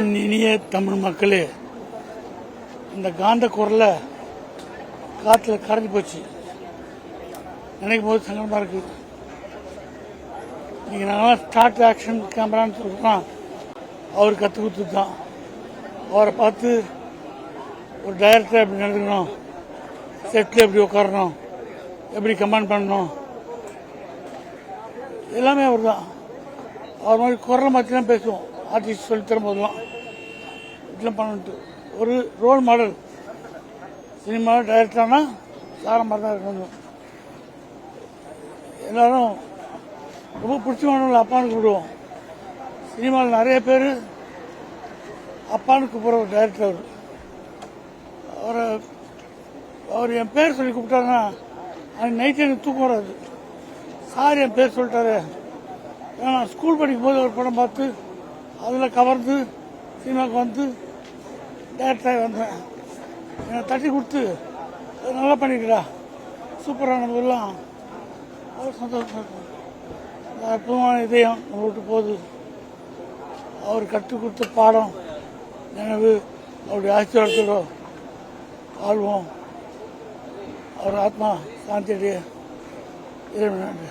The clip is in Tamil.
என் இனிய தமிழ் மக்களே, இந்த காந்த குரல காற்றுல கரைஞ்சி போச்சு. நினைக்கும் போது சங்கடமா இருக்கு. நீங்க நாங்களாம் ஸ்டார்ட் ஆக்ஷன் கேமரான்னு சொல்றோம். அவர் கற்றுக் கொடுத்து தான் அவரை பார்த்து ஒரு டைரக்டர் எப்படி நடந்துக்கணும், செட்டில் எப்படி உட்காரணும், எப்படி கமாண்ட் பண்ணணும், எல்லாமே அவர் தான். அவர் மாதிரி குரலை மாற்றி தான் பேசுவோம். ஆர்டிஸ்ட் சொல்லி தரும் போதெல்லாம் இதெல்லாம் பண்ணிட்டு ஒரு ரோல் மாடல் சினிமாவில் டைரக்டர்னா சார மாதிரி தான் இருக்கணும். எல்லாரும் ரொம்ப பிடிச்சமானவங்களை அப்பான்னு கூப்பிடுவோம். சினிமாவில் நிறைய பேர் அப்பான்னு கூப்பிட்ற ஒரு டைரக்டர் அவர் என் பேர் சொல்லி கூப்பிட்டாருன்னா அன்னைக்கு நைட்டு எனக்கு தூக்கம் வராது. சார் என் பேர் சொல்லிட்டாரு. ஏன்னா நான் ஸ்கூல் படிக்கும் போது ஒரு படம் பார்த்து அதில் கவர்ந்து சினிமாவுக்கு வந்து டைரக்டராக வந்தேன். என்னை தட்டி கொடுத்து நல்லா பண்ணிக்கிறா, சூப்பரானதெல்லாம் அவர் சந்தோஷம். அற்புதமான இதயம் நம்ம விட்டு போகுது. அவர் கற்றுக் கொடுத்த பாடம் நினைவு அவருடைய ஆசீர்வாதத்தோட வாழ்வோம். அவர் ஆத்மா சாந்தியடைய இறைவன் நன்றி.